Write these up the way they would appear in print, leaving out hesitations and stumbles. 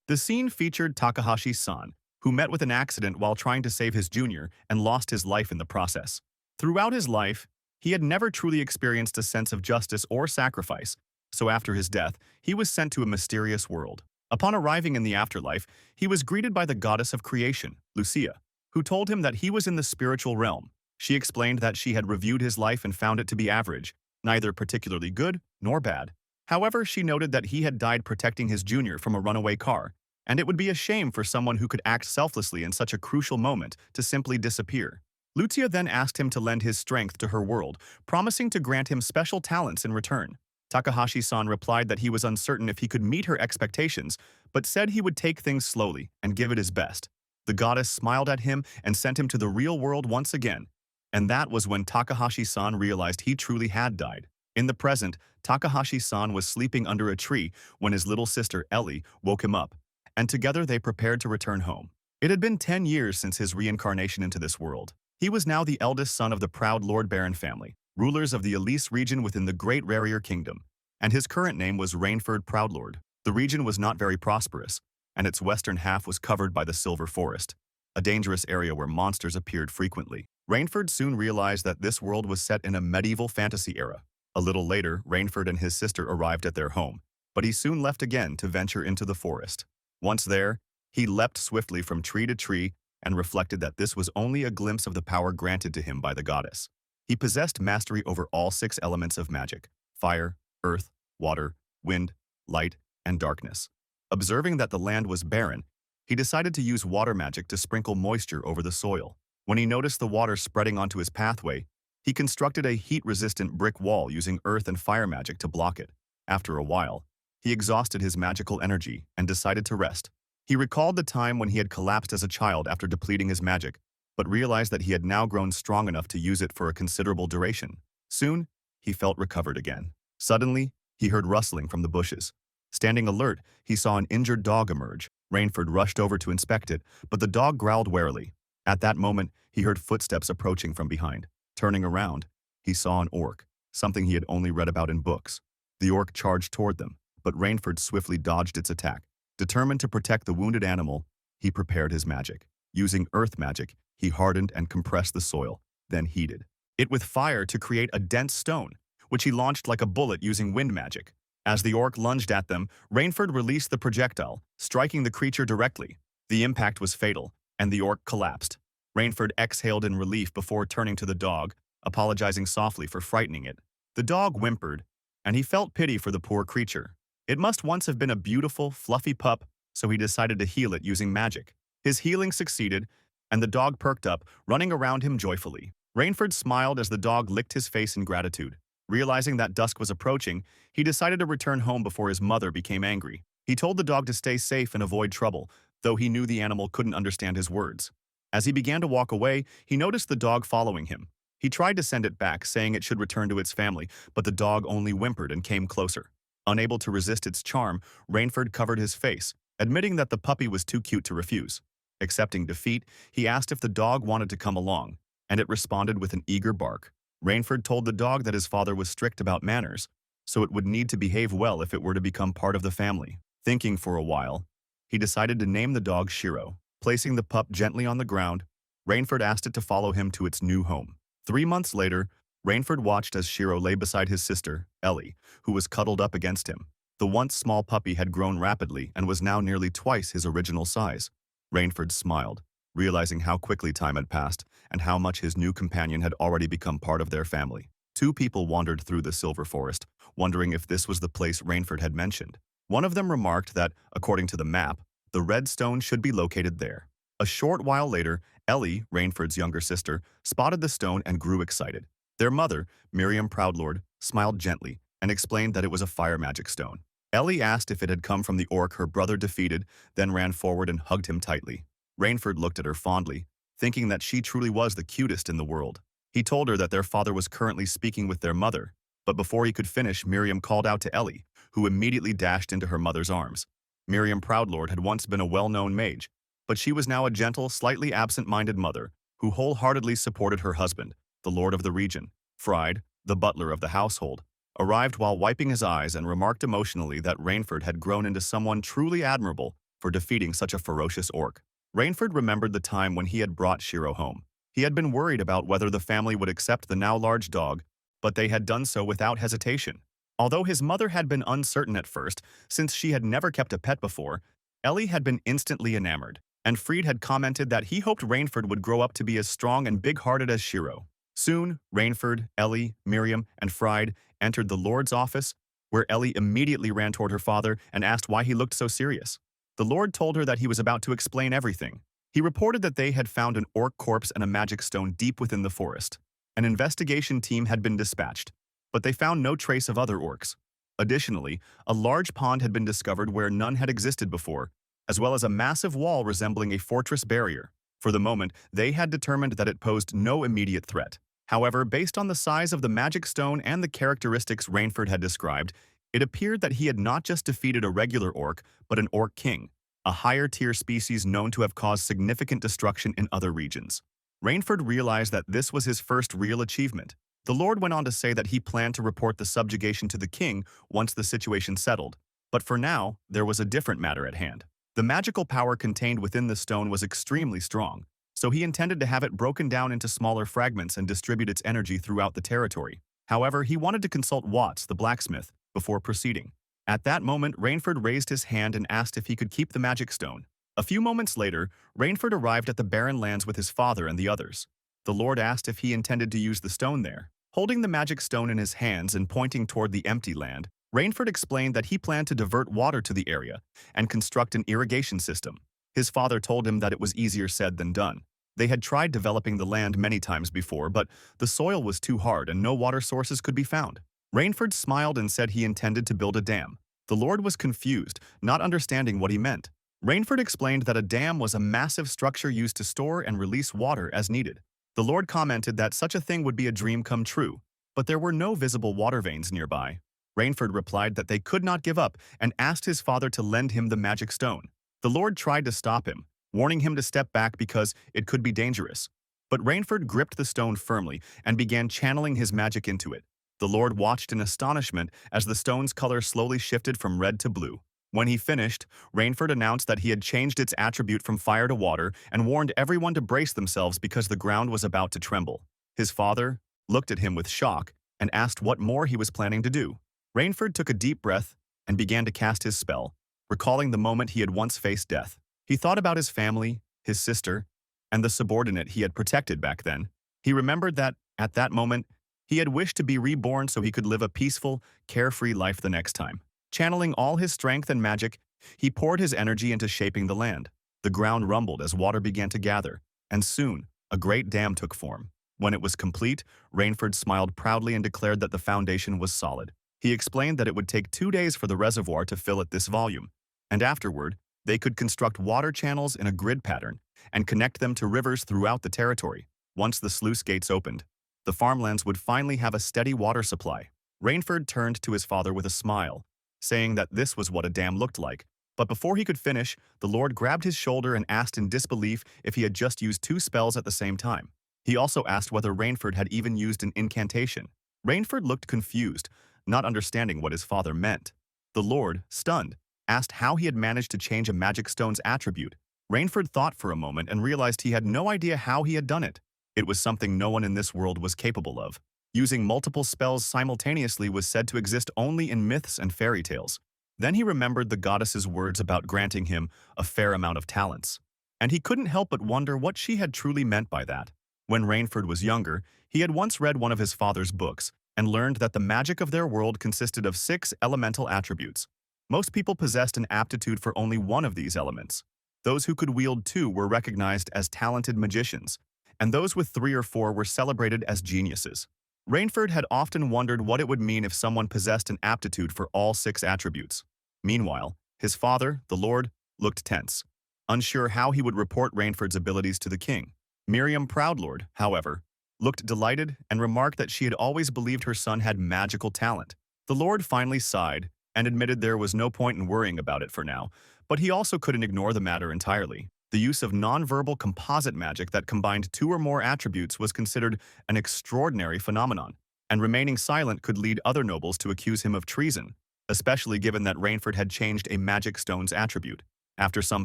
The scene featured Takahashi-san, who met with an accident while trying to save his junior and lost his life in the process. Throughout his life, he had never truly experienced a sense of justice or sacrifice, so after his death, he was sent to a mysterious world. Upon arriving in the afterlife, he was greeted by the goddess of creation, Lucia, who told him that he was in the spiritual realm. She explained that she had reviewed his life and found it to be average, neither particularly good nor bad. However, she noted that he had died protecting his junior from a runaway car, and it would be a shame for someone who could act selflessly in such a crucial moment to simply disappear. Lucia then asked him to lend his strength to her world, promising to grant him special talents in return. Takahashi-san replied that he was uncertain if he could meet her expectations, but said he would take things slowly and give it his best. The goddess smiled at him and sent him to the real world once again, and that was when Takahashi-san realized he truly had died. In the present, Takahashi-san was sleeping under a tree when his little sister Ellie woke him up, and together they prepared to return home. It had been 10 years since his reincarnation into this world. He was now the eldest son of the proud Lord Baron family, rulers of the Elise region within the Great Rarier Kingdom, and his current name was Rainford Proudlord. The region was not very prosperous, and its western half was covered by the Silver Forest, a dangerous area where monsters appeared frequently. Rainford soon realized that this world was set in a medieval fantasy era. A little later, Rainford and his sister arrived at their home, but he soon left again to venture into the forest. Once there, he leapt swiftly from tree to tree and reflected that this was only a glimpse of the power granted to him by the goddess. He possessed mastery over all 6 elements of magic: fire, earth, water, wind, light, and darkness. Observing that the land was barren, he decided to use water magic to sprinkle moisture over the soil. When he noticed the water spreading onto his pathway, he constructed a heat-resistant brick wall using earth and fire magic to block it. After a while, he exhausted his magical energy and decided to rest. He recalled the time when he had collapsed as a child after depleting his magic, but realized that he had now grown strong enough to use it for a considerable duration. Soon, he felt recovered again. Suddenly, he heard rustling from the bushes. Standing alert, he saw an injured dog emerge. Rainford rushed over to inspect it, but the dog growled warily. At that moment, he heard footsteps approaching from behind. Turning around, he saw an orc, something he had only read about in books. The orc charged toward them, but Rainford swiftly dodged its attack. Determined to protect the wounded animal, he prepared his magic. Using earth magic, he hardened and compressed the soil, then heated it with fire to create a dense stone, which he launched like a bullet using wind magic. As the orc lunged at them, Rainford released the projectile, striking the creature directly. The impact was fatal, and the orc collapsed. Rainford exhaled in relief before turning to the dog, apologizing softly for frightening it. The dog whimpered, and he felt pity for the poor creature. It must once have been a beautiful, fluffy pup, so he decided to heal it using magic. His healing succeeded, and the dog perked up, running around him joyfully. Rainford smiled as the dog licked his face in gratitude. Realizing that dusk was approaching, he decided to return home before his mother became angry. He told the dog to stay safe and avoid trouble, though he knew the animal couldn't understand his words. As he began to walk away, he noticed the dog following him. He tried to send it back, saying it should return to its family, but the dog only whimpered and came closer. Unable to resist its charm, Rainford covered his face, admitting that the puppy was too cute to refuse. Accepting defeat, he asked if the dog wanted to come along, and it responded with an eager bark. Rainford told the dog that his father was strict about manners, so it would need to behave well if it were to become part of the family. Thinking for a while, he decided to name the dog Shirou. Placing the pup gently on the ground, Rainford asked it to follow him to its new home. 3 months later, Rainford watched as Shirou lay beside his sister, Ellie, who was cuddled up against him. The once small puppy had grown rapidly and was now nearly twice his original size. Rainford smiled, realizing how quickly time had passed and how much his new companion had already become part of their family. 2 people wandered through the Silver Forest, wondering if this was the place Rainford had mentioned. One of them remarked that, according to the map, the red stone should be located there. A short while later, Ellie, Rainford's younger sister, spotted the stone and grew excited. Their mother, Miriam Proudlord, smiled gently and explained that it was a fire magic stone. Ellie asked if it had come from the orc her brother defeated, then ran forward and hugged him tightly. Rainford looked at her fondly, thinking that she truly was the cutest in the world. He told her that their father was currently speaking with their mother, but before he could finish, Miriam called out to Ellie, who immediately dashed into her mother's arms. Miriam Proudlord had once been a well-known mage, but she was now a gentle, slightly absent-minded mother who wholeheartedly supported her husband, the lord of the region. Fried, the butler of the household, arrived while wiping his eyes and remarked emotionally that Rainford had grown into someone truly admirable for defeating such a ferocious orc. Rainford remembered the time when he had brought Shirou home. He had been worried about whether the family would accept the now large dog, but they had done so without hesitation. Although his mother had been uncertain at first, since she had never kept a pet before, Ellie had been instantly enamored, and Fried had commented that he hoped Rainford would grow up to be as strong and big-hearted as Shirou. Soon, Rainford, Ellie, Miriam, and Fried entered the Lord's office, where Ellie immediately ran toward her father and asked why he looked so serious. The Lord told her that he was about to explain everything. He reported that they had found an orc corpse and a magic stone deep within the forest. An investigation team had been dispatched, but they found no trace of other orcs. Additionally, a large pond had been discovered where none had existed before, as well as a massive wall resembling a fortress barrier. For the moment, they had determined that it posed no immediate threat. However, based on the size of the magic stone and the characteristics Rainford had described, it appeared that he had not just defeated a regular orc, but an Orc King, a higher-tier species known to have caused significant destruction in other regions. Rainford realized that this was his first real achievement. The Lord went on to say that he planned to report the subjugation to the king once the situation settled. But for now, there was a different matter at hand. The magical power contained within the stone was extremely strong, so he intended to have it broken down into smaller fragments and distribute its energy throughout the territory. However, he wanted to consult Watts, the blacksmith, before proceeding. At that moment, Rainford raised his hand and asked if he could keep the magic stone. A few moments later, Rainford arrived at the barren lands with his father and the others. The Lord asked if he intended to use the stone there. Holding the magic stone in his hands and pointing toward the empty land, Rainford explained that he planned to divert water to the area and construct an irrigation system. His father told him that it was easier said than done. They had tried developing the land many times before, but the soil was too hard and no water sources could be found. Rainford smiled and said he intended to build a dam. The Lord was confused, not understanding what he meant. Rainford explained that a dam was a massive structure used to store and release water as needed. The Lord commented that such a thing would be a dream come true, but there were no visible water veins nearby. Rainford replied that they could not give up and asked his father to lend him the magic stone. The Lord tried to stop him, warning him to step back because it could be dangerous. But Rainford gripped the stone firmly and began channeling his magic into it. The Lord watched in astonishment as the stone's color slowly shifted from red to blue. When he finished, Rainford announced that he had changed its attribute from fire to water and warned everyone to brace themselves because the ground was about to tremble. His father looked at him with shock and asked what more he was planning to do. Rainford took a deep breath and began to cast his spell, recalling the moment he had once faced death. He thought about his family, his sister, and the subordinate he had protected back then. He remembered that, at that moment, he had wished to be reborn so he could live a peaceful, carefree life the next time. Channeling all his strength and magic, he poured his energy into shaping the land. The ground rumbled as water began to gather, and soon, a great dam took form. When it was complete, Rainford smiled proudly and declared that the foundation was solid. He explained that it would take 2 days for the reservoir to fill at this volume, and afterward, they could construct water channels in a grid pattern and connect them to rivers throughout the territory. Once the sluice gates opened, the farmlands would finally have a steady water supply. Rainford turned to his father with a smile, saying that this was what a dam looked like. But before he could finish, the Lord grabbed his shoulder and asked in disbelief if he had just used 2 spells at the same time. He also asked whether Rainford had even used an incantation. Rainford looked confused, not understanding what his father meant. The Lord, stunned, asked how he had managed to change a magic stone's attribute. Rainford thought for a moment and realized he had no idea how he had done it. It was something no one in this world was capable of. Using multiple spells simultaneously was said to exist only in myths and fairy tales. Then he remembered the goddess's words about granting him a fair amount of talents. And he couldn't help but wonder what she had truly meant by that. When Rainford was younger, he had once read one of his father's books and learned that the magic of their world consisted of 6 elemental attributes. Most people possessed an aptitude for only one of these elements. Those who could wield 2 were recognized as talented magicians, and those with 3 or 4 were celebrated as geniuses. Rainford had often wondered what it would mean if someone possessed an aptitude for all 6 attributes. Meanwhile, his father, the Lord, looked tense, unsure how he would report Rainford's abilities to the king. Miriam Proudlord, however, looked delighted and remarked that she had always believed her son had magical talent. The Lord finally sighed and admitted there was no point in worrying about it for now, but he also couldn't ignore the matter entirely. The use of nonverbal composite magic that combined 2 or more attributes was considered an extraordinary phenomenon, and remaining silent could lead other nobles to accuse him of treason, especially given that Rainford had changed a magic stone's attribute. After some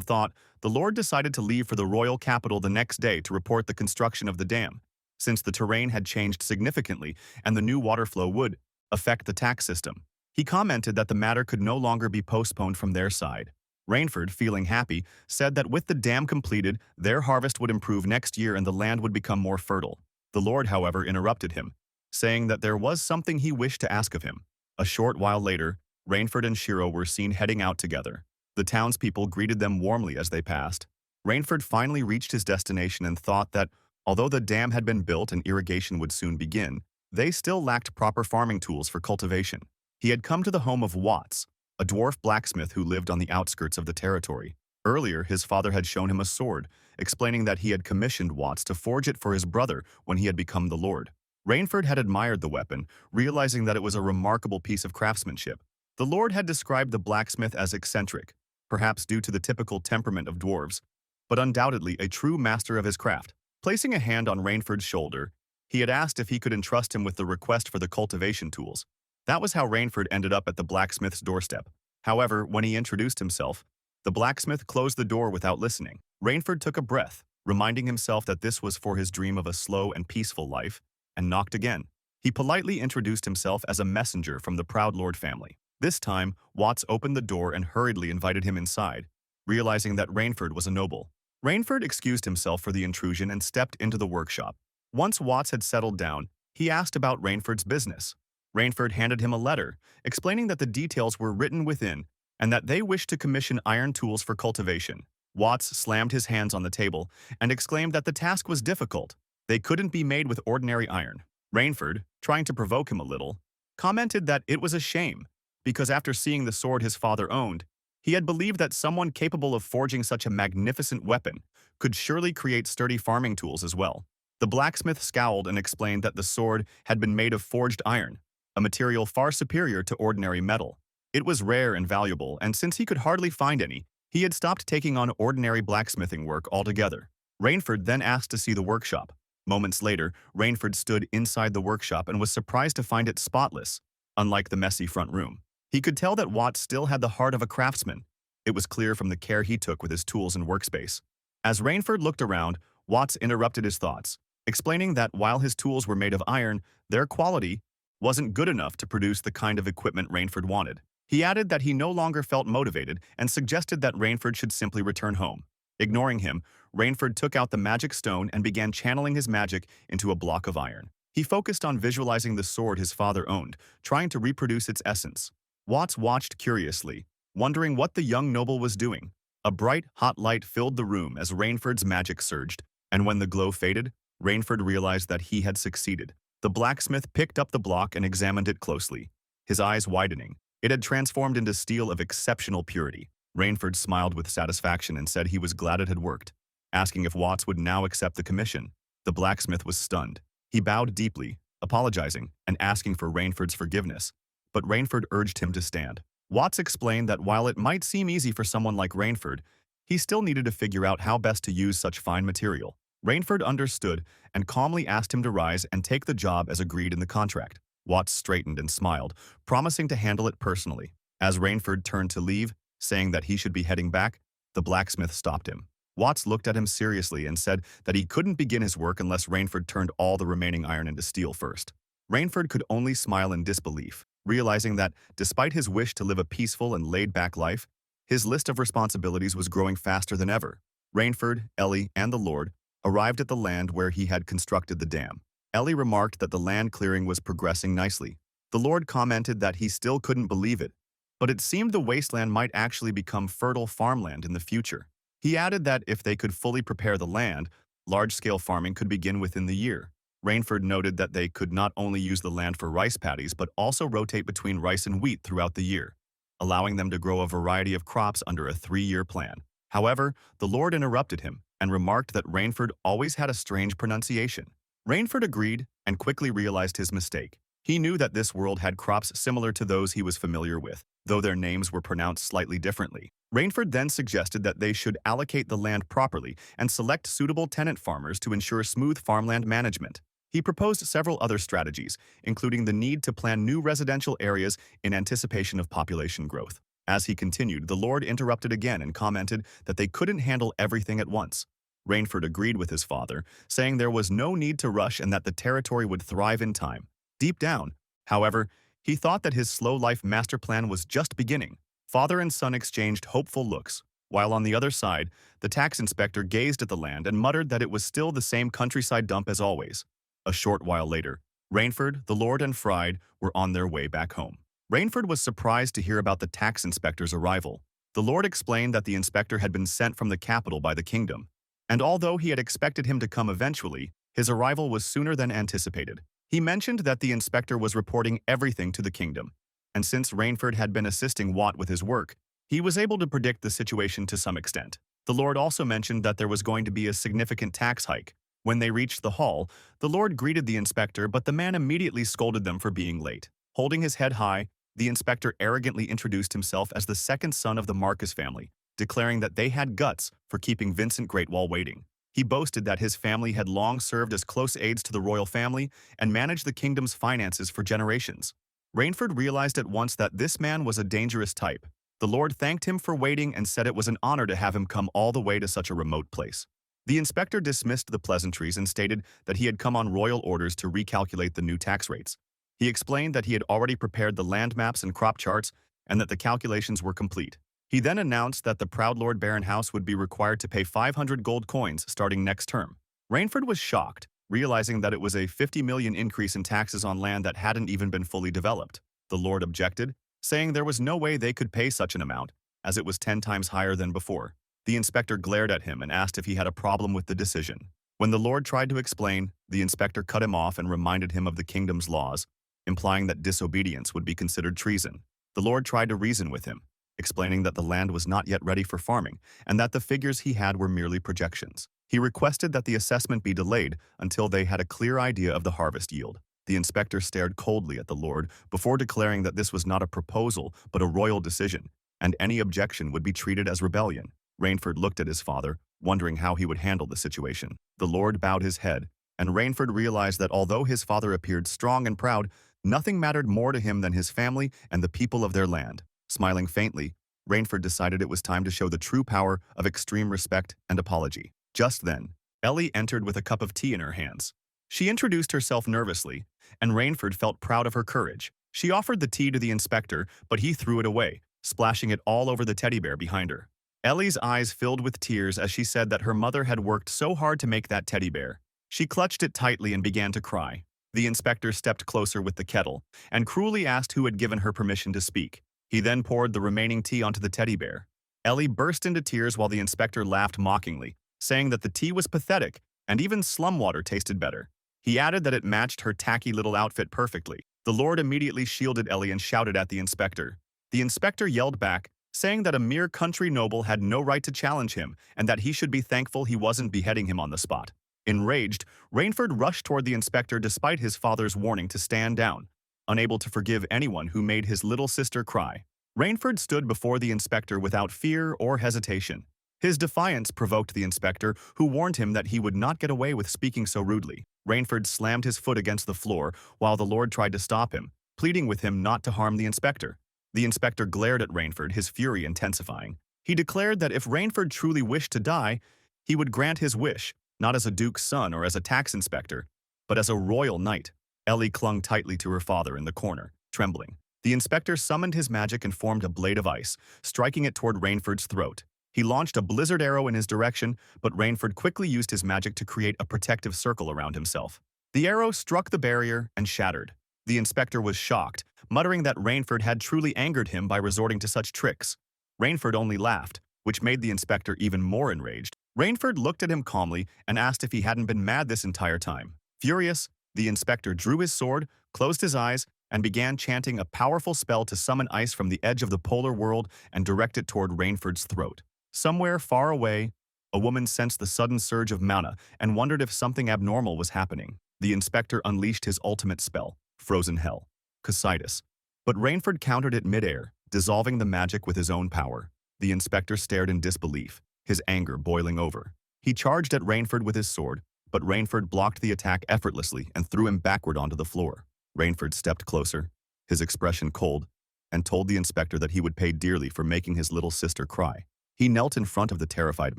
thought, the Lord decided to leave for the royal capital the next day to report the construction of the dam, since the terrain had changed significantly and the new water flow would affect the tax system. He commented that the matter could no longer be postponed from their side. Rainford, feeling happy, said that with the dam completed, their harvest would improve next year and the land would become more fertile. The Lord, however, interrupted him, saying that there was something he wished to ask of him. A short while later, Rainford and Shirou were seen heading out together. The townspeople greeted them warmly as they passed. Rainford finally reached his destination and thought that, although the dam had been built and irrigation would soon begin, they still lacked proper farming tools for cultivation. He had come to the home of Watts, a dwarf blacksmith who lived on the outskirts of the territory. Earlier, his father had shown him a sword, explaining that he had commissioned Watts to forge it for his brother when he had become the lord. Rainford had admired the weapon, realizing that it was a remarkable piece of craftsmanship. The lord had described the blacksmith as eccentric, perhaps due to the typical temperament of dwarves, but undoubtedly a true master of his craft. Placing a hand on Rainford's shoulder, he had asked if he could entrust him with the request for the cultivation tools. That was how Rainford ended up at the blacksmith's doorstep. However, when he introduced himself, the blacksmith closed the door without listening. Rainford took a breath, reminding himself that this was for his dream of a slow and peaceful life, and knocked again. He politely introduced himself as a messenger from the proud lord family. This time, Watts opened the door and hurriedly invited him inside, realizing that Rainford was a noble. Rainford excused himself for the intrusion and stepped into the workshop. Once Watts had settled down, he asked about Rainford's business. Rainford handed him a letter, explaining that the details were written within and that they wished to commission iron tools for cultivation. Watts slammed his hands on the table and exclaimed that the task was difficult. They couldn't be made with ordinary iron. Rainford, trying to provoke him a little, commented that it was a shame, because after seeing the sword his father owned, he had believed that someone capable of forging such a magnificent weapon could surely create sturdy farming tools as well. The blacksmith scowled and explained that the sword had been made of forged iron, a material far superior to ordinary metal. It was rare and valuable, and since he could hardly find any, he had stopped taking on ordinary blacksmithing work altogether. Rainford then asked to see the workshop. Moments later, Rainford stood inside the workshop and was surprised to find it spotless, unlike the messy front room. He could tell that Watts still had the heart of a craftsman. It was clear from the care he took with his tools and workspace. As Rainford looked around, Watts interrupted his thoughts, explaining that while his tools were made of iron, their quality wasn't good enough to produce the kind of equipment Rainford wanted. He added that he no longer felt motivated and suggested that Rainford should simply return home. Ignoring him, Rainford took out the magic stone and began channeling his magic into a block of iron. He focused on visualizing the sword his father owned, trying to reproduce its essence. Watts watched curiously, wondering what the young noble was doing. A bright, hot light filled the room as Rainford's magic surged, and when the glow faded, Rainford realized that he had succeeded. The blacksmith picked up the block and examined it closely, his eyes widening. It had transformed into steel of exceptional purity. Rainford smiled with satisfaction and said he was glad it had worked, asking if Watts would now accept the commission. The blacksmith was stunned. He bowed deeply, apologizing and asking for Rainford's forgiveness, but Rainford urged him to stand. Watts explained that while it might seem easy for someone like Rainford, he still needed to figure out how best to use such fine material. Rainford understood and calmly asked him to rise and take the job as agreed in the contract. Watts straightened and smiled, promising to handle it personally. As Rainford turned to leave, saying that he should be heading back, the blacksmith stopped him. Watts looked at him seriously and said that he couldn't begin his work unless Rainford turned all the remaining iron into steel first. Rainford could only smile in disbelief, realizing that, despite his wish to live a peaceful and laid-back life, his list of responsibilities was growing faster than ever. Rainford, Ellie, and the Lord arrived at the land where he had constructed the dam. Ellie remarked that the land clearing was progressing nicely. The Lord commented that he still couldn't believe it, but it seemed the wasteland might actually become fertile farmland in the future. He added that if they could fully prepare the land, large-scale farming could begin within the year. Rainford noted that they could not only use the land for rice paddies but also rotate between rice and wheat throughout the year, allowing them to grow a variety of crops under a 3-year plan. However, the Lord interrupted him and remarked that Rainford always had a strange pronunciation. Rainford agreed and quickly realized his mistake. He knew that this world had crops similar to those he was familiar with, though their names were pronounced slightly differently. Rainford then suggested that they should allocate the land properly and select suitable tenant farmers to ensure smooth farmland management. He proposed several other strategies, including the need to plan new residential areas in anticipation of population growth. As he continued, the Lord interrupted again and commented that they couldn't handle everything at once. Rainford agreed with his father, saying there was no need to rush and that the territory would thrive in time. Deep down, however, he thought that his slow life master plan was just beginning. Father and son exchanged hopeful looks, while on the other side, the tax inspector gazed at the land and muttered that it was still the same countryside dump as always. A short while later, Rainford, the Lord and Fried were on their way back home. Rainford was surprised to hear about the tax inspector's arrival. The Lord explained that the inspector had been sent from the capital by the kingdom, and although he had expected him to come eventually, his arrival was sooner than anticipated. He mentioned that the inspector was reporting everything to the kingdom, and since Rainford had been assisting Watt with his work, he was able to predict the situation to some extent. The Lord also mentioned that there was going to be a significant tax hike. When they reached the hall, the Lord greeted the inspector, but the man immediately scolded them for being late. Holding his head high, the inspector arrogantly introduced himself as the second son of the Marcus family, declaring that they had guts for keeping Vincent Great while waiting. He boasted that his family had long served as close aides to the royal family and managed the kingdom's finances for generations. Rainford realized at once that this man was a dangerous type. The Lord thanked him for waiting and said it was an honor to have him come all the way to such a remote place. The inspector dismissed the pleasantries and stated that he had come on royal orders to recalculate the new tax rates. He explained that he had already prepared the land maps and crop charts and that the calculations were complete. He then announced that the proud Lord Baron House would be required to pay 500 gold coins starting next term. Rainford was shocked, realizing that it was a 50 million increase in taxes on land that hadn't even been fully developed. The Lord objected, saying there was no way they could pay such an amount, as it was 10 times higher than before. The inspector glared at him and asked if he had a problem with the decision. When the Lord tried to explain, the inspector cut him off and reminded him of the kingdom's laws, implying that disobedience would be considered treason. The Lord tried to reason with him, explaining that the land was not yet ready for farming and that the figures he had were merely projections. He requested that the assessment be delayed until they had a clear idea of the harvest yield. The inspector stared coldly at the Lord before declaring that this was not a proposal but a royal decision, and any objection would be treated as rebellion. Rainford looked at his father, wondering how he would handle the situation. The Lord bowed his head, and Rainford realized that although his father appeared strong and proud, nothing mattered more to him than his family and the people of their land. Smiling faintly, Rainford decided it was time to show the true power of extreme respect and apology. Just then, Ellie entered with a cup of tea in her hands. She introduced herself nervously, and Rainford felt proud of her courage. She offered the tea to the inspector, but he threw it away, splashing it all over the teddy bear behind her. Ellie's eyes filled with tears as she said that her mother had worked so hard to make that teddy bear. She clutched it tightly and began to cry. The inspector stepped closer with the kettle and cruelly asked who had given her permission to speak. He then poured the remaining tea onto the teddy bear. Ellie burst into tears while the inspector laughed mockingly, saying that the tea was pathetic and even slum water tasted better. He added that it matched her tacky little outfit perfectly. The Lord immediately shielded Ellie and shouted at the inspector. The inspector yelled back, saying that a mere country noble had no right to challenge him and that he should be thankful he wasn't beheading him on the spot. Enraged, Rainford rushed toward the inspector despite his father's warning to stand down, unable to forgive anyone who made his little sister cry. Rainford stood before the inspector without fear or hesitation. His defiance provoked the inspector, who warned him that he would not get away with speaking so rudely. Rainford slammed his foot against the floor while the Lord tried to stop him, pleading with him not to harm the inspector. The inspector glared at Rainford, his fury intensifying. He declared that if Rainford truly wished to die, he would grant his wish, not as a duke's son or as a tax inspector, but as a royal knight. Ellie clung tightly to her father in the corner, trembling. The inspector summoned his magic and formed a blade of ice, striking it toward Rainford's throat. He launched a blizzard arrow in his direction, but Rainford quickly used his magic to create a protective circle around himself. The arrow struck the barrier and shattered. The inspector was shocked, muttering that Rainford had truly angered him by resorting to such tricks. Rainford only laughed, which made the inspector even more enraged. Rainford looked at him calmly and asked if he hadn't been mad this entire time. Furious, the inspector drew his sword, closed his eyes, and began chanting a powerful spell to summon ice from the edge of the polar world and direct it toward Rainford's throat. Somewhere far away, a woman sensed the sudden surge of mana and wondered if something abnormal was happening. The inspector unleashed his ultimate spell, Frozen Hell, Casitas. But Rainford countered it midair, dissolving the magic with his own power. The inspector stared in disbelief, his anger boiling over. He charged at Rainford with his sword, but Rainford blocked the attack effortlessly and threw him backward onto the floor. Rainford stepped closer, his expression cold, and told the inspector that he would pay dearly for making his little sister cry. He knelt in front of the terrified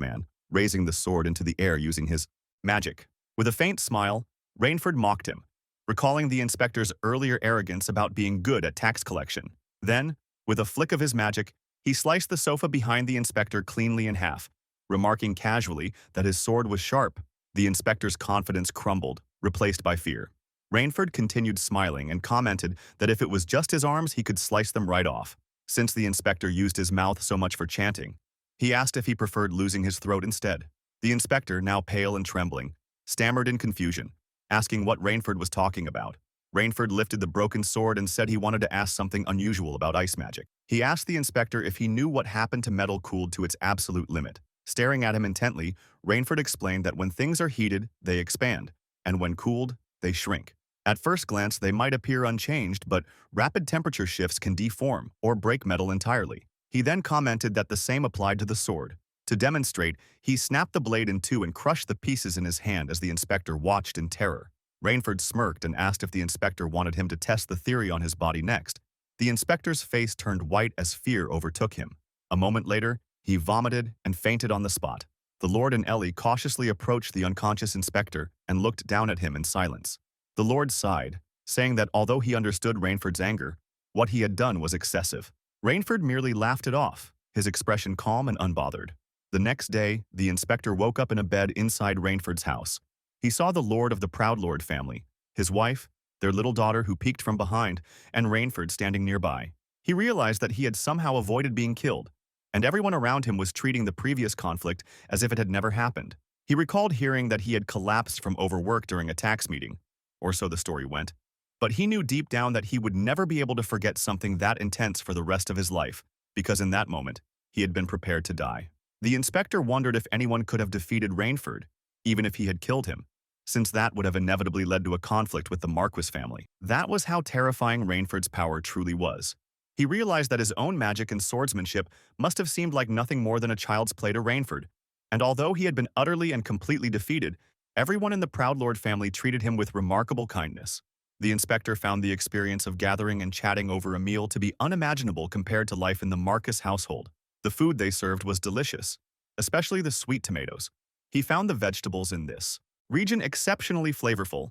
man, raising the sword into the air using his magic. With a faint smile, Rainford mocked him, recalling the inspector's earlier arrogance about being good at tax collection. Then, with a flick of his magic, he sliced the sofa behind the inspector cleanly in half, remarking casually that his sword was sharp. The inspector's confidence crumbled, replaced by fear. Rainford continued smiling and commented that if it was just his arms, he could slice them right off. Since the inspector used his mouth so much for chanting, he asked if he preferred losing his throat instead. The inspector, now pale and trembling, stammered in confusion, asking what Rainford was talking about. Rainford lifted the broken sword and said he wanted to ask something unusual about ice magic. He asked the inspector if he knew what happened to metal cooled to its absolute limit. Staring at him intently, Rainford explained that when things are heated, they expand, and when cooled, they shrink. At first glance, they might appear unchanged, but rapid temperature shifts can deform or break metal entirely. He then commented that the same applied to the sword. To demonstrate, he snapped the blade in two and crushed the pieces in his hand as the inspector watched in terror. Rainford smirked and asked if the inspector wanted him to test the theory on his body next. The inspector's face turned white as fear overtook him. A moment later, he vomited and fainted on the spot. The Lord and Ellie cautiously approached the unconscious inspector and looked down at him in silence. The Lord sighed, saying that although he understood Rainford's anger, what he had done was excessive. Rainford merely laughed it off, his expression calm and unbothered. The next day, the inspector woke up in a bed inside Rainford's house. He saw the Lord of the Proudlord family, his wife, their little daughter who peeked from behind, and Rainford standing nearby. He realized that he had somehow avoided being killed, and everyone around him was treating the previous conflict as if it had never happened. He recalled hearing that he had collapsed from overwork during a tax meeting, or so the story went, but he knew deep down that he would never be able to forget something that intense for the rest of his life, because in that moment, he had been prepared to die. The inspector wondered if anyone could have defeated Rainford, even if he had killed him, since that would have inevitably led to a conflict with the Marquis family. That was how terrifying Rainford's power truly was. He realized that his own magic and swordsmanship must have seemed like nothing more than a child's play to Rainford, and although he had been utterly and completely defeated, everyone in the Proudlord family treated him with remarkable kindness. The inspector found the experience of gathering and chatting over a meal to be unimaginable compared to life in the Marquis household. The food they served was delicious, especially the sweet tomatoes. He found the vegetables in this region exceptionally flavorful,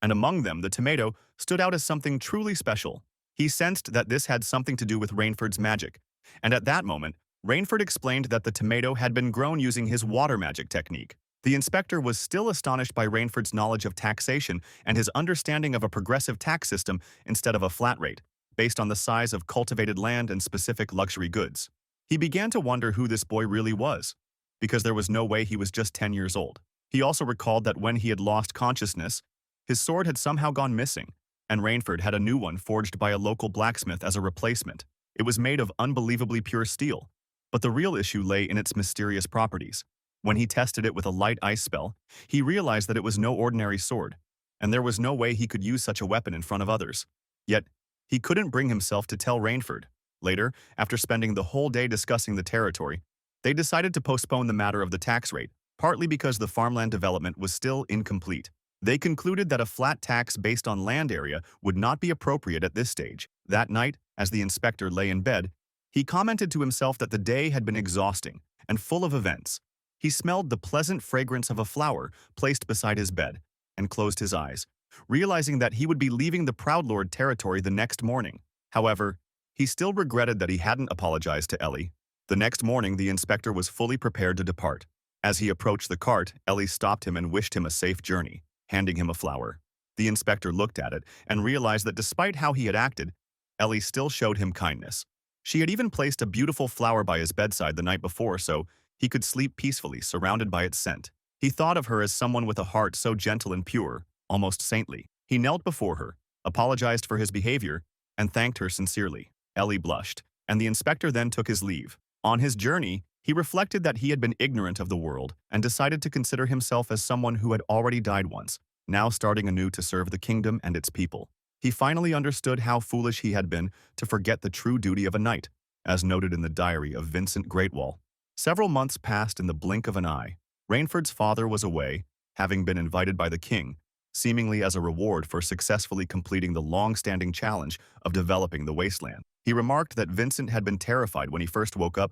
and among them the tomato stood out as something truly special. He sensed that this had something to do with Rainford's magic, and at that moment, Rainford explained that the tomato had been grown using his water magic technique. The inspector was still astonished by Rainford's knowledge of taxation and his understanding of a progressive tax system instead of a flat rate, based on the size of cultivated land and specific luxury goods. He began to wonder who this boy really was, because there was no way he was just 10 years old. He also recalled that when he had lost consciousness, his sword had somehow gone missing, and Rainford had a new one forged by a local blacksmith as a replacement. It was made of unbelievably pure steel, but the real issue lay in its mysterious properties. When he tested it with a light ice spell, he realized that it was no ordinary sword, and there was no way he could use such a weapon in front of others. Yet, he couldn't bring himself to tell Rainford. Later, after spending the whole day discussing the territory, they decided to postpone the matter of the tax rate, partly because the farmland development was still incomplete. They concluded that a flat tax based on land area would not be appropriate at this stage. That night, as the inspector lay in bed, he commented to himself that the day had been exhausting and full of events. He smelled the pleasant fragrance of a flower placed beside his bed and closed his eyes, realizing that he would be leaving the Proudlord territory the next morning. However, he still regretted that he hadn't apologized to Ellie. The next morning, the inspector was fully prepared to depart. As he approached the cart, Ellie stopped him and wished him a safe journey, handing him a flower. The inspector looked at it and realized that despite how he had acted, Ellie still showed him kindness. She had even placed a beautiful flower by his bedside the night before so he could sleep peacefully, surrounded by its scent. He thought of her as someone with a heart so gentle and pure, almost saintly. He knelt before her, apologized for his behavior, and thanked her sincerely. Ellie blushed, and the inspector then took his leave. On his journey, he reflected that he had been ignorant of the world and decided to consider himself as someone who had already died once, now starting anew to serve the kingdom and its people. He finally understood how foolish he had been to forget the true duty of a knight, as noted in the diary of Vincent Greatwall. Several months passed in the blink of an eye. Rainford's father was away, having been invited by the king, seemingly as a reward for successfully completing the long-standing challenge of developing the wasteland. He remarked that Vincent had been terrified when he first woke up,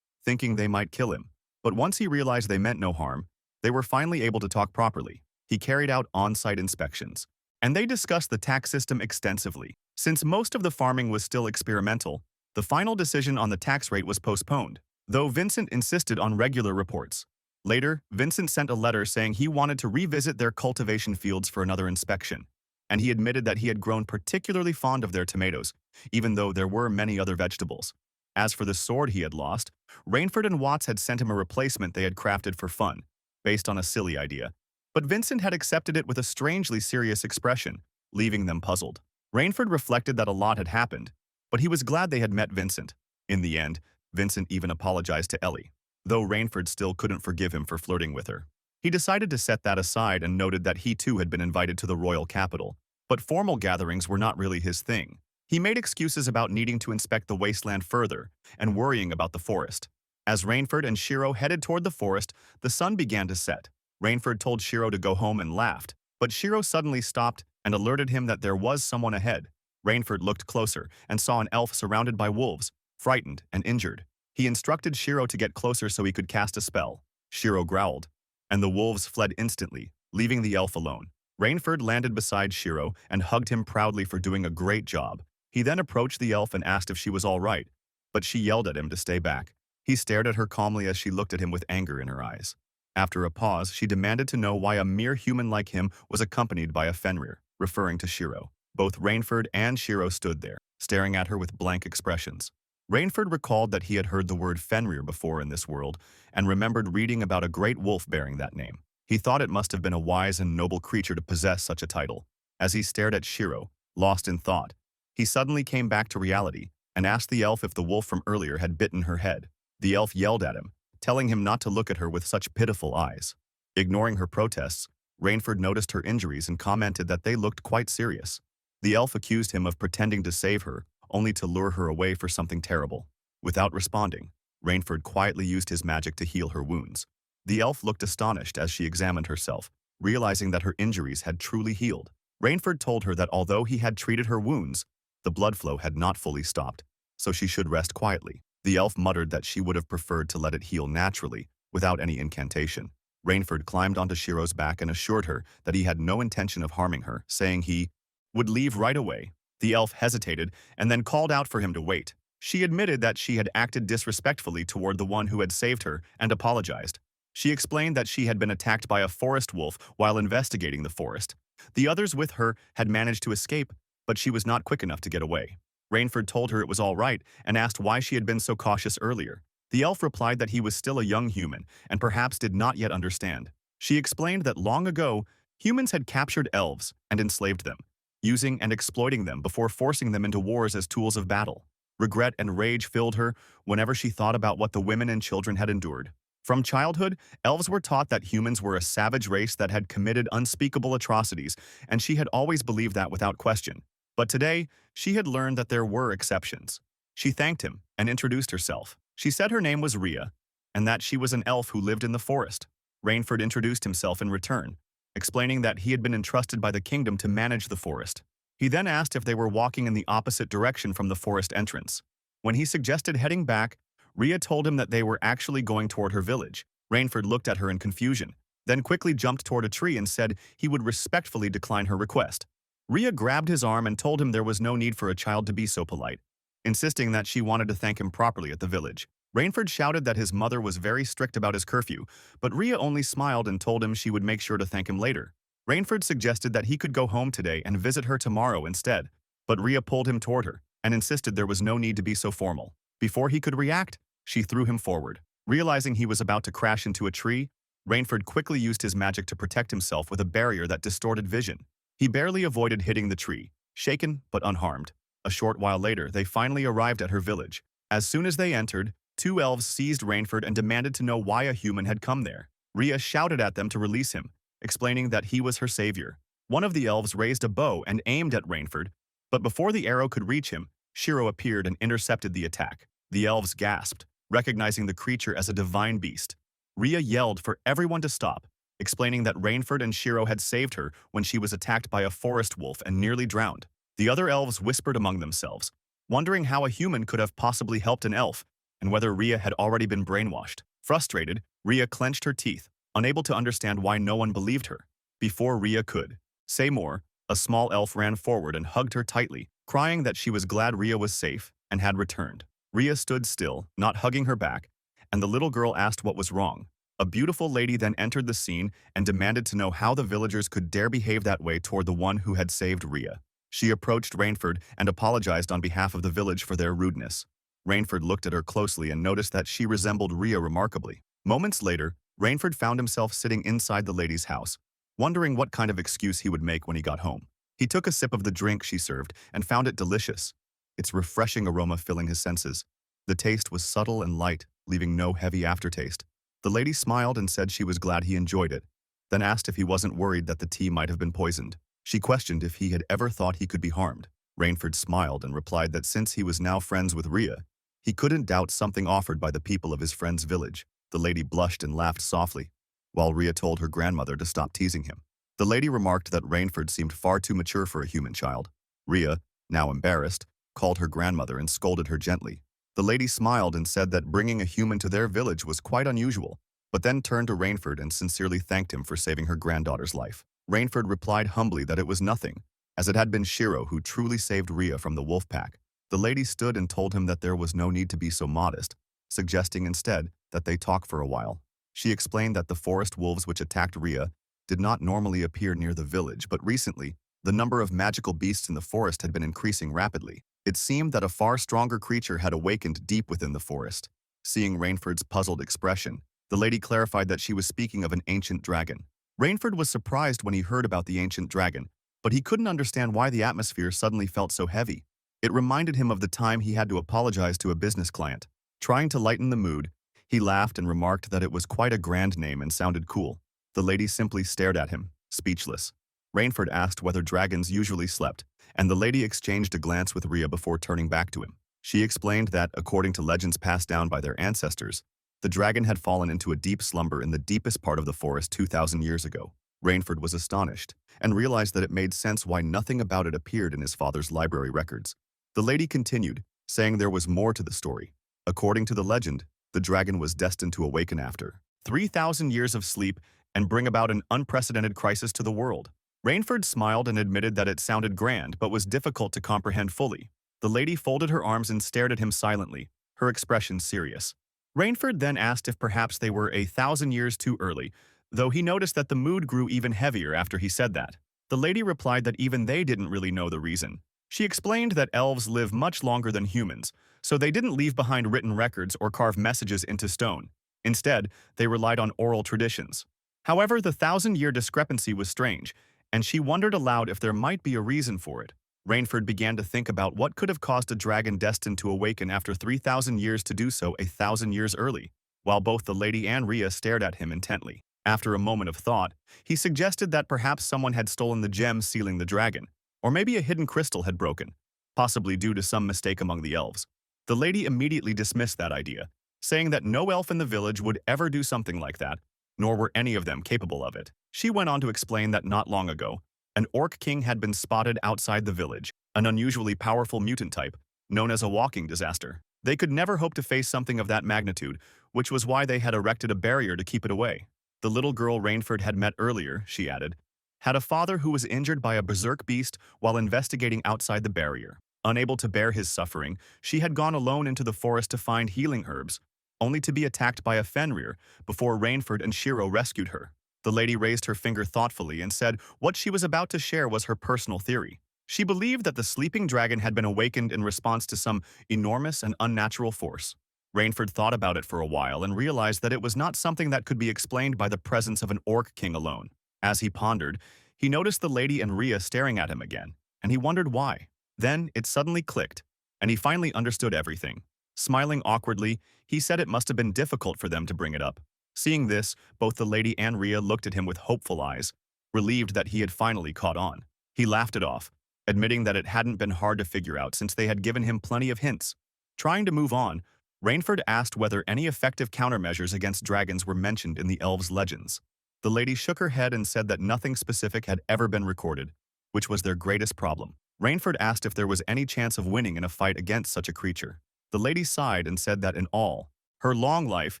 thinking they might kill him. But once he realized they meant no harm, they were finally able to talk properly. He carried out on-site inspections, and they discussed the tax system extensively. Since most of the farming was still experimental, the final decision on the tax rate was postponed, though Vincent insisted on regular reports. Later, Vincent sent a letter saying he wanted to revisit their cultivation fields for another inspection, and he admitted that he had grown particularly fond of their tomatoes, even though there were many other vegetables. As for the sword he had lost, Rainford and Watts had sent him a replacement they had crafted for fun, based on a silly idea. But Vincent had accepted it with a strangely serious expression, leaving them puzzled. Rainford reflected that a lot had happened, but he was glad they had met Vincent. In the end, Vincent even apologized to Ellie, though Rainford still couldn't forgive him for flirting with her. He decided to set that aside and noted that he too had been invited to the royal capital, but formal gatherings were not really his thing. He made excuses about needing to inspect the wasteland further and worrying about the forest. As Rainford and Shirou headed toward the forest, the sun began to set. Rainford told Shirou to go home and laughed, but Shirou suddenly stopped and alerted him that there was someone ahead. Rainford looked closer and saw an elf surrounded by wolves, frightened and injured. He instructed Shirou to get closer so he could cast a spell. Shirou growled, and the wolves fled instantly, leaving the elf alone. Rainford landed beside Shirou and hugged him proudly for doing a great job. He then approached the elf and asked if she was all right, but she yelled at him to stay back. He stared at her calmly as she looked at him with anger in her eyes. After a pause, she demanded to know why a mere human like him was accompanied by a Fenrir, referring to Shirou. Both Rainford and Shirou stood there, staring at her with blank expressions. Rainford recalled that he had heard the word Fenrir before in this world and remembered reading about a great wolf bearing that name. He thought it must have been a wise and noble creature to possess such a title. As he stared at Shirou, lost in thought, he suddenly came back to reality and asked the elf if the wolf from earlier had bitten her head. The elf yelled at him, telling him not to look at her with such pitiful eyes. Ignoring her protests, Rainford noticed her injuries and commented that they looked quite serious. The elf accused him of pretending to save her, only to lure her away for something terrible. Without responding, Rainford quietly used his magic to heal her wounds. The elf looked astonished as she examined herself, realizing that her injuries had truly healed. Rainford told her that although he had treated her wounds, the blood flow had not fully stopped, so she should rest quietly. The elf muttered that she would have preferred to let it heal naturally, without any incantation. Rainford climbed onto Shirou's back and assured her that he had no intention of harming her, saying he would leave right away. The elf hesitated and then called out for him to wait. She admitted that she had acted disrespectfully toward the one who had saved her and apologized. She explained that she had been attacked by a forest wolf while investigating the forest. The others with her had managed to escape, but she was not quick enough to get away. Rainford told her it was all right and asked why she had been so cautious earlier. The elf replied that he was still a young human and perhaps did not yet understand. She explained that long ago, humans had captured elves and enslaved them, using and exploiting them before forcing them into wars as tools of battle. Regret and rage filled her whenever she thought about what the women and children had endured. From childhood, elves were taught that humans were a savage race that had committed unspeakable atrocities, and she had always believed that without question. But today, she had learned that there were exceptions. She thanked him and introduced herself. She said her name was Rhea, and that she was an elf who lived in the forest. Rainford introduced himself in return, explaining that he had been entrusted by the kingdom to manage the forest. He then asked if they were walking in the opposite direction from the forest entrance. When he suggested heading back, Rhea told him that they were actually going toward her village. Rainford looked at her in confusion, then quickly jumped toward a tree and said he would respectfully decline her request. Rhea grabbed his arm and told him there was no need for a child to be so polite, insisting that she wanted to thank him properly at the village. Rainford shouted that his mother was very strict about his curfew, but Rhea only smiled and told him she would make sure to thank him later. Rainford suggested that he could go home today and visit her tomorrow instead, but Rhea pulled him toward her and insisted there was no need to be so formal. Before he could react, she threw him forward. Realizing he was about to crash into a tree, Rainford quickly used his magic to protect himself with a barrier that distorted vision. He barely avoided hitting the tree, shaken but unharmed. A short while later, they finally arrived at her village. As soon as they entered, two elves seized Rainford and demanded to know why a human had come there. Rhea shouted at them to release him, explaining that he was her savior. One of the elves raised a bow and aimed at Rainford, but before the arrow could reach him, Shirou appeared and intercepted the attack. The elves gasped, recognizing the creature as a divine beast. Rhea yelled for everyone to stop, explaining that Rainford and Shirou had saved her when she was attacked by a forest wolf and nearly drowned. The other elves whispered among themselves, wondering how a human could have possibly helped an elf, and whether Rhea had already been brainwashed. Frustrated, Rhea clenched her teeth, unable to understand why no one believed her. Before Rhea could say more, a small elf ran forward and hugged her tightly, crying that she was glad Rhea was safe and had returned. Rhea stood still, not hugging her back, and the little girl asked what was wrong. A beautiful lady then entered the scene and demanded to know how the villagers could dare behave that way toward the one who had saved Rhea. She approached Rainford and apologized on behalf of the village for their rudeness. Rainford looked at her closely and noticed that she resembled Rhea remarkably. Moments later, Rainford found himself sitting inside the lady's house, wondering what kind of excuse he would make when he got home. He took a sip of the drink she served and found it delicious, its refreshing aroma filling his senses. The taste was subtle and light, leaving no heavy aftertaste. The lady smiled and said she was glad he enjoyed it, then asked if he wasn't worried that the tea might have been poisoned. She questioned if he had ever thought he could be harmed. Rainford smiled and replied that since he was now friends with Rhea, he couldn't doubt something offered by the people of his friend's village. The lady blushed and laughed softly, while Rhea told her grandmother to stop teasing him. The lady remarked that Rainford seemed far too mature for a human child. Rhea, now embarrassed, called her grandmother and scolded her gently. The lady smiled and said that bringing a human to their village was quite unusual, but then turned to Rainford and sincerely thanked him for saving her granddaughter's life. Rainford replied humbly that it was nothing, as it had been Shirou who truly saved Rhea from the wolf pack. The lady stood and told him that there was no need to be so modest, suggesting instead that they talk for a while. She explained that the forest wolves which attacked Rhea did not normally appear near the village, but recently, the number of magical beasts in the forest had been increasing rapidly. It seemed that a far stronger creature had awakened deep within the forest. Seeing Rainford's puzzled expression, the lady clarified that she was speaking of an ancient dragon. Rainford was surprised when he heard about the ancient dragon, but he couldn't understand why the atmosphere suddenly felt so heavy. It reminded him of the time he had to apologize to a business client. Trying to lighten the mood, he laughed and remarked that it was quite a grand name and sounded cool. The lady simply stared at him, speechless. Rainford asked whether dragons usually slept, and the lady exchanged a glance with Rhea before turning back to him. She explained that, according to legends passed down by their ancestors, the dragon had fallen into a deep slumber in the deepest part of the forest 2,000 years ago. Rainford was astonished, and realized that it made sense why nothing about it appeared in his father's library records. The lady continued, saying there was more to the story. According to the legend, the dragon was destined to awaken after 3,000 years of sleep and bring about an unprecedented crisis to the world. Rainford smiled and admitted that it sounded grand but was difficult to comprehend fully. The lady folded her arms and stared at him silently, her expression serious. Rainford then asked if perhaps they were 1,000 years too early, though he noticed that the mood grew even heavier after he said that. The lady replied that even they didn't really know the reason. She explained that elves live much longer than humans, so they didn't leave behind written records or carve messages into stone. Instead, they relied on oral traditions. However, the 1,000-year discrepancy was strange, and she wondered aloud if there might be a reason for it. Rainford began to think about what could have caused a dragon destined to awaken after 3,000 years to do so 1,000 years early, while both the lady and Rhea stared at him intently. After a moment of thought, he suggested that perhaps someone had stolen the gem sealing the dragon, or maybe a hidden crystal had broken, possibly due to some mistake among the elves. The lady immediately dismissed that idea, saying that no elf in the village would ever do something like that, nor were any of them capable of it. She went on to explain that not long ago, an Orc King had been spotted outside the village, an unusually powerful mutant type, known as a walking disaster. They could never hope to face something of that magnitude, which was why they had erected a barrier to keep it away. The little girl Rainford had met earlier, she added, had a father who was injured by a berserk beast while investigating outside the barrier. Unable to bear his suffering, she had gone alone into the forest to find healing herbs, only to be attacked by a Fenrir before Rainford and Shirou rescued her. The lady raised her finger thoughtfully and said what she was about to share was her personal theory. She believed that the sleeping dragon had been awakened in response to some enormous and unnatural force. Rainford thought about it for a while and realized that it was not something that could be explained by the presence of an Orc King alone. As he pondered, he noticed the lady and Rhea staring at him again, and he wondered why. Then it suddenly clicked, and he finally understood everything. Smiling awkwardly, he said it must have been difficult for them to bring it up. Seeing this, both the lady and Rhea looked at him with hopeful eyes, relieved that he had finally caught on. He laughed it off, admitting that it hadn't been hard to figure out since they had given him plenty of hints. Trying to move on, Rainford asked whether any effective countermeasures against dragons were mentioned in the elves' legends. The lady shook her head and said that nothing specific had ever been recorded, which was their greatest problem. Rainford asked if there was any chance of winning in a fight against such a creature. The lady sighed and said that in all her long life,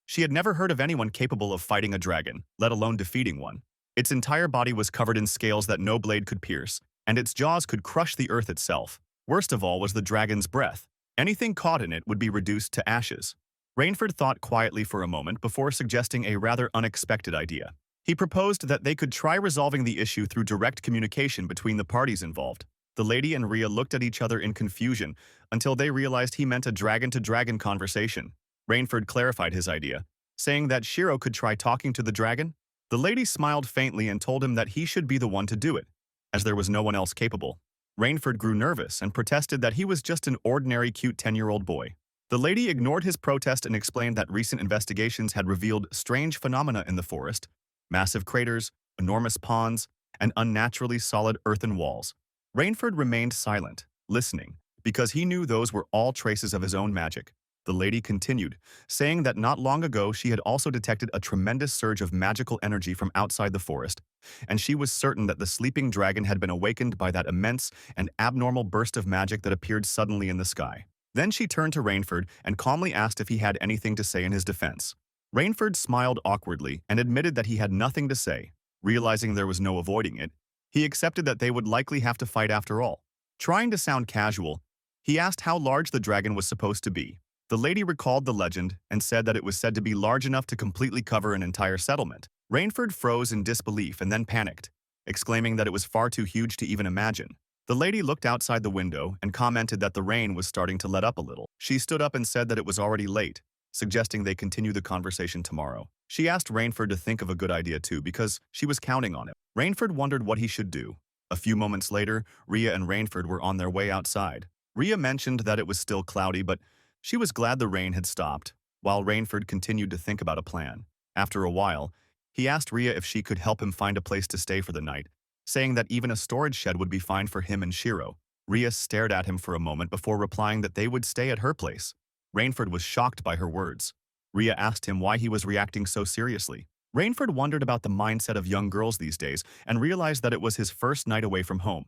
she had never heard of anyone capable of fighting a dragon, let alone defeating one. Its entire body was covered in scales that no blade could pierce, and its jaws could crush the earth itself. Worst of all was the dragon's breath. Anything caught in it would be reduced to ashes. Rainford thought quietly for a moment before suggesting a rather unexpected idea. He proposed that they could try resolving the issue through direct communication between the parties involved. The lady and Rhea looked at each other in confusion until they realized he meant a dragon-to-dragon conversation. Rainford clarified his idea, saying that Shirou could try talking to the dragon. The lady smiled faintly and told him that he should be the one to do it, as there was no one else capable. Rainford grew nervous and protested that he was just an ordinary cute 10-year-old boy. The lady ignored his protest and explained that recent investigations had revealed strange phenomena in the forest: massive craters, enormous ponds, and unnaturally solid earthen walls. Rainford remained silent, listening, because he knew those were all traces of his own magic. The lady continued, saying that not long ago she had also detected a tremendous surge of magical energy from outside the forest, and she was certain that the sleeping dragon had been awakened by that immense and abnormal burst of magic that appeared suddenly in the sky. Then she turned to Rainford and calmly asked if he had anything to say in his defense. Rainford smiled awkwardly and admitted that he had nothing to say. Realizing there was no avoiding it, he accepted that they would likely have to fight after all. Trying to sound casual, he asked how large the dragon was supposed to be. The lady recalled the legend and said that it was said to be large enough to completely cover an entire settlement. Rainford froze in disbelief and then panicked, exclaiming that it was far too huge to even imagine. The lady looked outside the window and commented that the rain was starting to let up a little. She stood up and said that it was already late, suggesting they continue the conversation tomorrow. She asked Rainford to think of a good idea too because she was counting on it. Rainford wondered what he should do. A few moments later, Rhea and Rainford were on their way outside. Rhea mentioned that it was still cloudy, but she was glad the rain had stopped, while Rainford continued to think about a plan. After a while, he asked Rhea if she could help him find a place to stay for the night, saying that even a storage shed would be fine for him and Shirou. Rhea stared at him for a moment before replying that they would stay at her place. Rainford was shocked by her words. Rhea asked him why he was reacting so seriously. Rainford wondered about the mindset of young girls these days and realized that it was his first night away from home,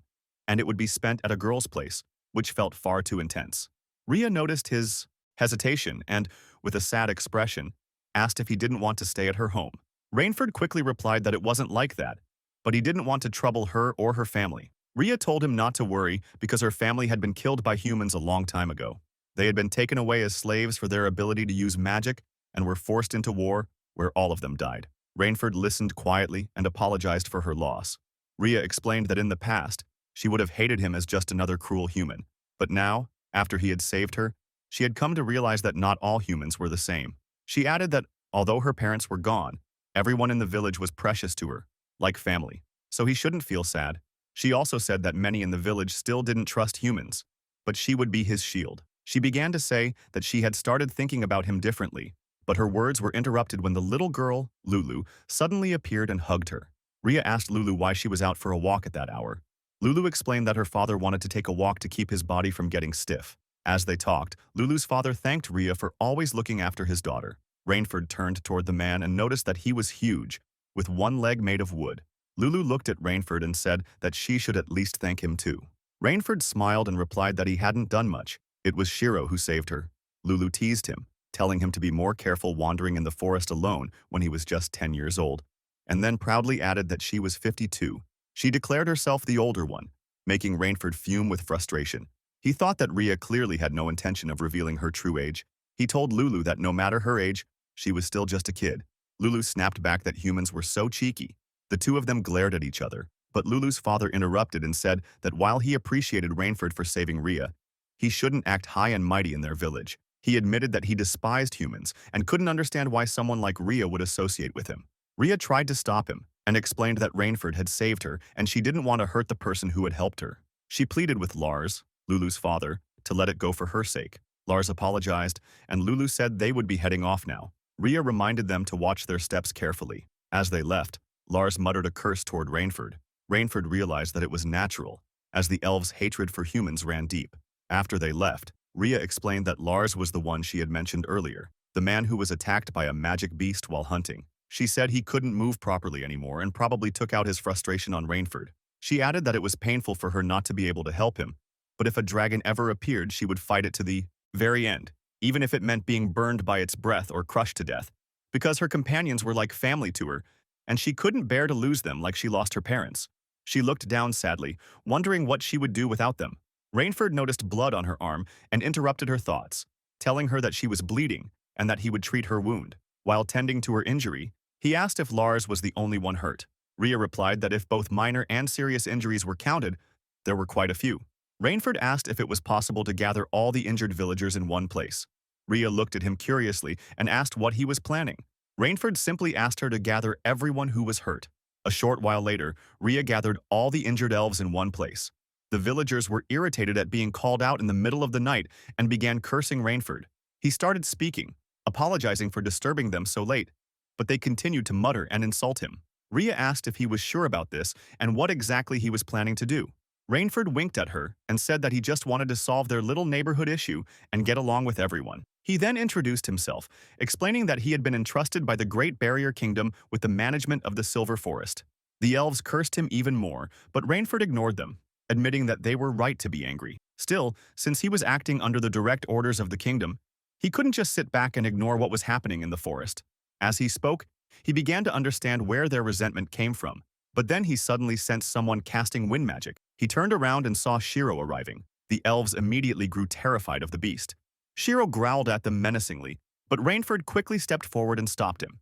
and it would be spent at a girl's place, which felt far too intense. Rhea noticed his hesitation and, with a sad expression, asked if he didn't want to stay at her home. Rainford quickly replied that it wasn't like that, but he didn't want to trouble her or her family. Rhea told him not to worry because her family had been killed by humans a long time ago. They had been taken away as slaves for their ability to use magic and were forced into war, where all of them died. Rainford listened quietly and apologized for her loss. Rhea explained that in the past, she would have hated him as just another cruel human. But now, after he had saved her, she had come to realize that not all humans were the same. She added that, although her parents were gone, everyone in the village was precious to her, like family, so he shouldn't feel sad. She also said that many in the village still didn't trust humans, but she would be his shield. She began to say that she had started thinking about him differently, but her words were interrupted when the little girl, Lulu, suddenly appeared and hugged her. Rhea asked Lulu why she was out for a walk at that hour. Lulu explained that her father wanted to take a walk to keep his body from getting stiff. As they talked, Lulu's father thanked Rhea for always looking after his daughter. Rainford turned toward the man and noticed that he was huge, with one leg made of wood. Lulu looked at Rainford and said that she should at least thank him too. Rainford smiled and replied that he hadn't done much. It was Shirou who saved her. Lulu teased him, telling him to be more careful wandering in the forest alone when he was just 10 years old, and then proudly added that she was 52. She declared herself the older one, making Rainford fume with frustration. He thought that Rhea clearly had no intention of revealing her true age. He told Lulu that no matter her age, she was still just a kid. Lulu snapped back that humans were so cheeky. The two of them glared at each other, but Lulu's father interrupted and said that while he appreciated Rainford for saving Rhea, he shouldn't act high and mighty in their village. He admitted that he despised humans and couldn't understand why someone like Rhea would associate with him. Rhea tried to stop him and explained that Rainford had saved her and she didn't want to hurt the person who had helped her. She pleaded with Lars, Lulu's father, to let it go for her sake. Lars apologized, and Lulu said they would be heading off now. Rhea reminded them to watch their steps carefully. As they left, Lars muttered a curse toward Rainford. Rainford realized that it was natural, as the elves' hatred for humans ran deep. After they left, Rhea explained that Lars was the one she had mentioned earlier, the man who was attacked by a magic beast while hunting. She said he couldn't move properly anymore and probably took out his frustration on Rainford. She added that it was painful for her not to be able to help him, but if a dragon ever appeared, she would fight it to the very end, even if it meant being burned by its breath or crushed to death, because her companions were like family to her, and she couldn't bear to lose them like she lost her parents. She looked down sadly, wondering what she would do without them. Rainford noticed blood on her arm and interrupted her thoughts, telling her that she was bleeding and that he would treat her wound. While tending to her injury, he asked if Lars was the only one hurt. Rhea replied that if both minor and serious injuries were counted, there were quite a few. Rainford asked if it was possible to gather all the injured villagers in one place. Rhea looked at him curiously and asked what he was planning. Rainford simply asked her to gather everyone who was hurt. A short while later, Rhea gathered all the injured elves in one place. The villagers were irritated at being called out in the middle of the night and began cursing Rainford. He started speaking, apologizing for disturbing them so late, but they continued to mutter and insult him. Rhea asked if he was sure about this and what exactly he was planning to do. Rainford winked at her and said that he just wanted to solve their little neighborhood issue and get along with everyone. He then introduced himself, explaining that he had been entrusted by the Great Barrier Kingdom with the management of the Silver Forest. The elves cursed him even more, but Rainford ignored them, admitting that they were right to be angry. Still, since he was acting under the direct orders of the kingdom, he couldn't just sit back and ignore what was happening in the forest. As he spoke, he began to understand where their resentment came from, but then he suddenly sensed someone casting wind magic. He turned around and saw Shirou arriving. The elves immediately grew terrified of the beast. Shirou growled at them menacingly, but Rainford quickly stepped forward and stopped him.